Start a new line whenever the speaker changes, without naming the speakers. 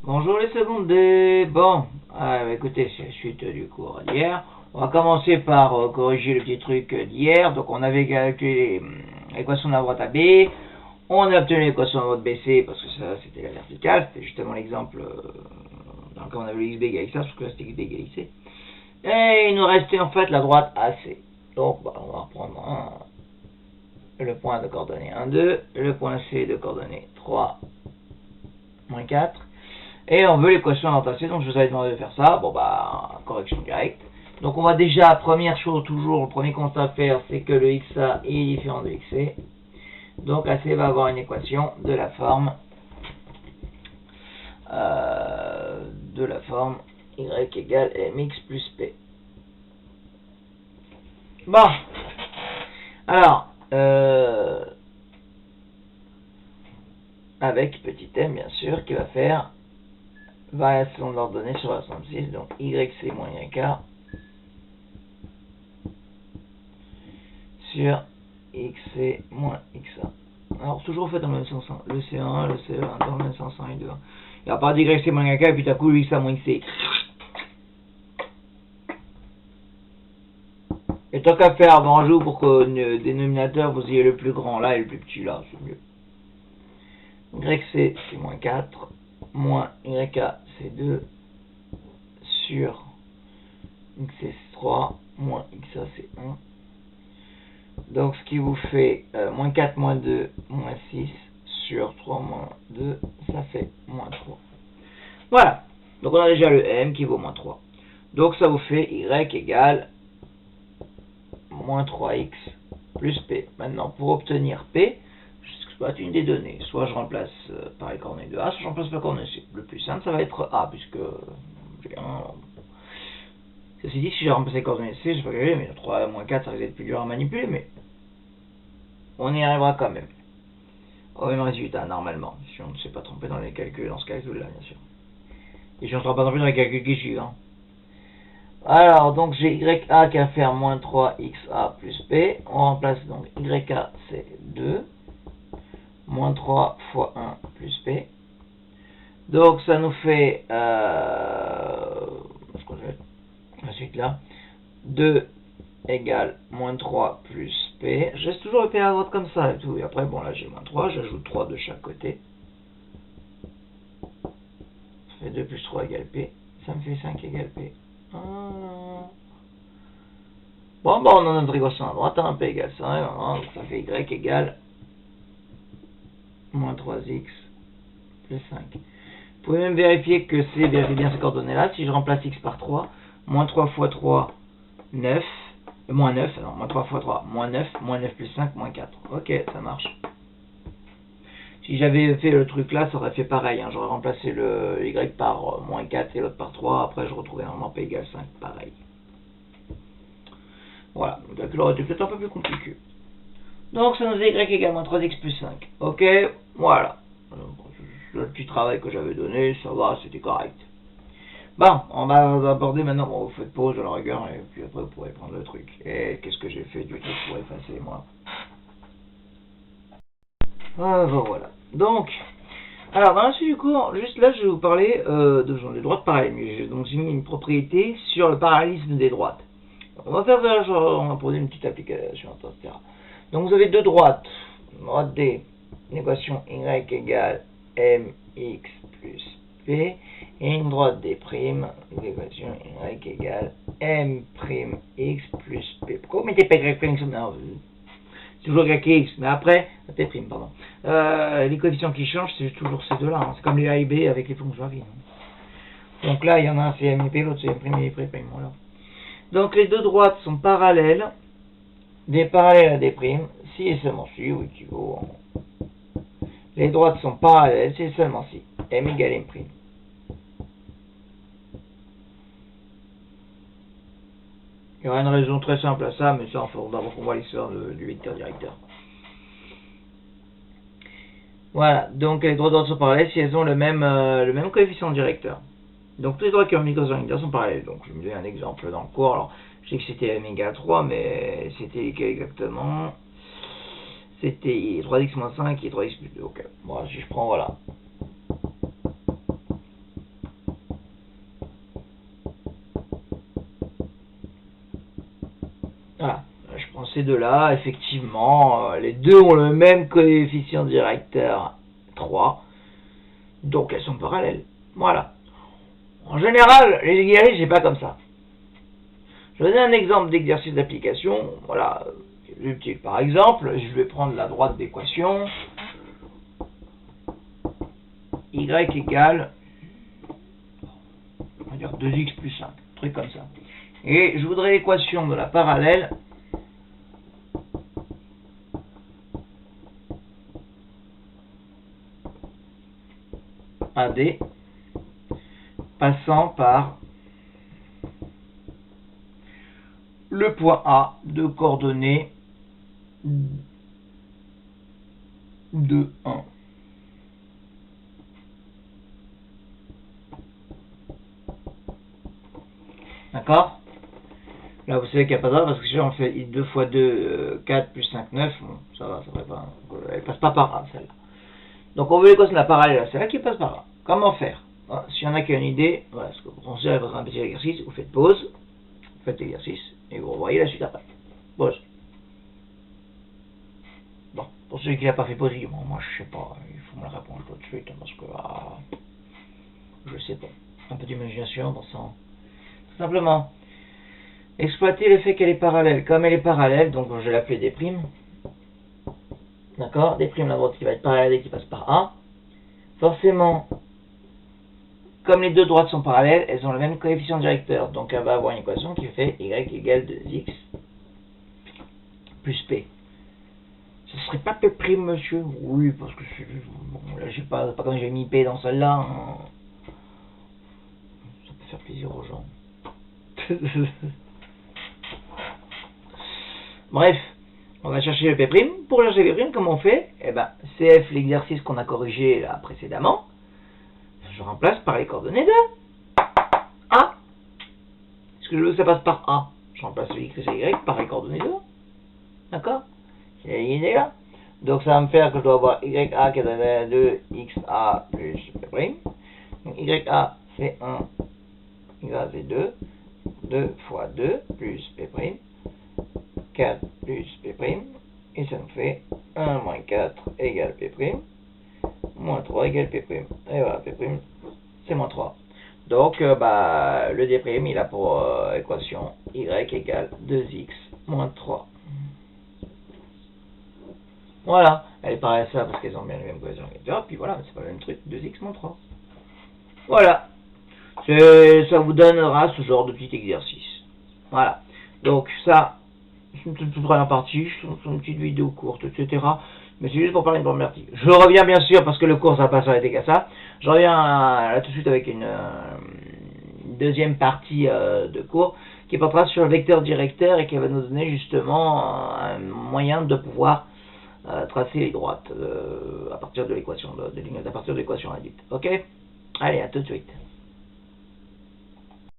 Bonjour les secondaires. Bon, écoutez, c'est la suite du cours d'hier. On va commencer par corriger le petit truc d'hier. Donc on avait calculé l'équation de la droite AB. On a obtenu l'équation de la droite BC parce que ça c'était la verticale. C'était justement l'exemple dans lequel on avait le XB égale ça, parce que là c'était XB égale C. Et il nous restait en fait la droite AC. Donc on va reprendre le point de coordonnées 1, 2, le point C de coordonnées 3, moins 4. Et on veut l'équation remplacée, donc je vous avais demandé de faire ça. Bon correction directe. Donc on va déjà, première chose toujours, le premier constat à faire, c'est que le XA est différent de XC. Donc AC va avoir une équation de la forme Y égale MX plus P. Bon, alors, avec petit m bien sûr, qui va faire variation de l'ordonnée sur la 66, donc YC moins YK sur XC moins XA. Alors toujours fait dans le même sens, le C1, le C1 dans le même sens 1 et 2. Il n'y a pas d'YC moins YK et puis tout à coup le XA moins XC. Et tant qu'à faire, on rajoute pour que le dénominateur vous ayez le plus grand là et le plus petit là, c'est mieux. YC c'est moins 4, moins YK c'est 2, sur XC c'est 3, moins XA c'est 1. Donc ce qui vous fait moins 4, moins 2, moins 6, sur 3, moins 2, ça fait moins 3. Voilà, donc on a déjà le M qui vaut moins 3. Donc ça vous fait Y égale moins 3X plus P. Maintenant, pour obtenir P, j'exploite une des données. Soit je remplace par les coordonnées de A, soit je remplace par les coordonnées C. Le plus simple, ça va être A, puisque j'ai un... Ceci dit, si j'ai remplacé les coordonnées C, je vais pas gagner, mais 3 et moins 4, ça risque d'être plus dur à manipuler, mais on y arrivera quand même. Au même résultat, normalement, si on ne s'est pas trompé dans les calculs, dans ce calcul-là, bien sûr. Et si on ne sera pas trompé dans les calculs qui suivent. Alors, donc j'ai YA qui va faire moins 3XA plus P. On remplace donc YK, c'est 2. Moins 3 fois 1 plus P. Donc ça nous fait... ensuite là, 2 égale moins 3 plus P. Je laisse toujours le P à droite comme ça et tout. Et après, bon là j'ai moins 3, j'ajoute 3 de chaque côté. Ça fait 2 plus 3 égale P. Ça me fait 5 égale P. Bon, on a notre équation à droite, P égale 5, donc ça fait Y égale moins 3X plus 5. Vous pouvez même vérifier que C vérifie bien ces coordonnées-là. Si je remplace X par 3, moins 3 fois 3, 9, moins 9, alors moins 3 fois 3, moins 9 plus 5, moins 4. Ok, ça marche. Si j'avais fait le truc là, ça aurait fait pareil. J'aurais remplacé le Y par moins 4 et l'autre par 3. Après, je retrouvais normalement P égale 5, pareil. Voilà, le calcul aurait été peut-être un peu plus compliqué. Donc, ça nous est Y égale moins 3X plus 5. Ok, voilà. Le petit travail que j'avais donné, ça va, c'était correct. Bon, on va aborder maintenant, bon, vous faites pause à la rigueur, et puis après vous pourrez prendre le truc. Et qu'est-ce que j'ai fait du truc pour effacer, moi? Voilà. Donc, alors dans la suite du cours, juste là, je vais vous parler des droites parallèles. Donc j'ai mis une propriété sur le parallélisme des droites. On va faire ça, on va poser une petite application, etc. Donc vous avez deux droites. Droite D, une équation Y égale MX plus P. Et une droite D', l'équation Y égale M'X plus P. Pourquoi vous mettez pas Y'? Non, c'est toujours YX, mais après, T', pardon. Les coefficients qui changent, c'est toujours ces deux-là. C'est comme les A et B avec les fonctions affines. Donc là, il y en a un, c'est M et P, l'autre c'est M' et P'. Voilà. Donc les deux droites sont parallèles, des parallèles à des primes, si et seulement si, ou équivaut. Les droites sont parallèles, si et seulement si, M égale M'. Il y aura une raison très simple à ça, mais ça, il faut d'abord qu'on voit l'histoire du vecteur directeur. Voilà, donc les deux droites sont parallèles si elles ont le même coefficient directeur. Donc tous les droites qui ont un coefficient directeur sont parallèles. Donc je vais me donner un exemple dans le cours. Alors, je sais que c'était M égale 3, mais c'était lequel exactement? C'était 3x moins 5 et 3x plus 2. Ok, bon, si je prends, voilà. Voilà. Je prends ces deux-là, effectivement, les deux ont le même coefficient directeur 3, donc elles sont parallèles. Voilà. En général, les exercices, c'est pas comme ça. Je vais donner un exemple d'exercice d'application. Voilà. Par exemple, je vais prendre la droite d'équation. Y égale, on va dire 2x plus 5, un truc comme ça. Et je voudrais l'équation de la parallèle AD passant par le point A de coordonnées 2, 1. D'accord? Là, vous savez qu'il n'y a pas de parce que si on fait 2 fois 2, 4 plus 5, 9, bon, ça va, ça va pas. Elle passe pas par A, celle-là. Donc, on veut l'équation de la parallèle, c'est là qui passe par A. Comment faire? Voilà, s'il y en a qui a une idée, voilà, ce que vous pensez à un petit exercice, vous faites pause, vous faites l'exercice, et vous revoyez la suite après. Pause. Bon, pour celui qui n'a pas fait pause, bon, moi je sais pas, il faut me la répondre tout de suite, parce que je sais pas. Un peu d'imagination dans ça. Tout simplement, exploiter le fait qu'elle est parallèle. Comme elle est parallèle, donc je vais l'appeler D'. D'accord? D' la droite qui va être parallèle et qui passe par A. Forcément, comme les deux droites sont parallèles, elles ont le même coefficient directeur. Donc elle va avoir une équation qui fait Y égale 2x plus P. Ce serait pas P', monsieur? Oui, parce que bon, là, j'ai pas comme j'ai mis P dans celle-là. Hein. Ça peut faire plaisir aux gens. Bref, on va chercher le P'. Pour chercher le P', comment on fait? Eh ben, CF, l'exercice qu'on a corrigé là précédemment, je remplace par les coordonnées de A. Est-ce que je veux que ça passe par A? Je remplace le X et le Y par les coordonnées de A. D'accord? C'est l'idée là. Donc ça va me faire que je dois avoir YA qui est à 2XA plus P'. Donc YA c'est 1, YA c'est 2, 2 fois 2 plus P', 4 plus P', et ça nous fait 1 moins 4 égale P', moins 3 égale P'. Et voilà, P' c'est moins 3. Donc le D' il a pour équation Y égale 2x moins 3. Voilà, elle est pareille à ça parce qu'elles ont bien le même coefficient directeur, puis voilà, c'est pas le même truc, 2x moins 3. Voilà, ça vous donnera ce genre de petit exercice. Voilà, donc ça, c'est une toute première partie, c'est une petite vidéo courte, etc. Mais c'est juste pour parler de première partie. Je reviens bien sûr, parce que le cours ça va pas s'arrêter qu'à ça, je reviens là tout de suite avec une deuxième partie de cours qui portera sur le vecteur directeur et qui va nous donner justement un moyen de pouvoir tracer les droites à partir de l'équation à partir de l'équation induite. Ok? Allez, à tout de suite.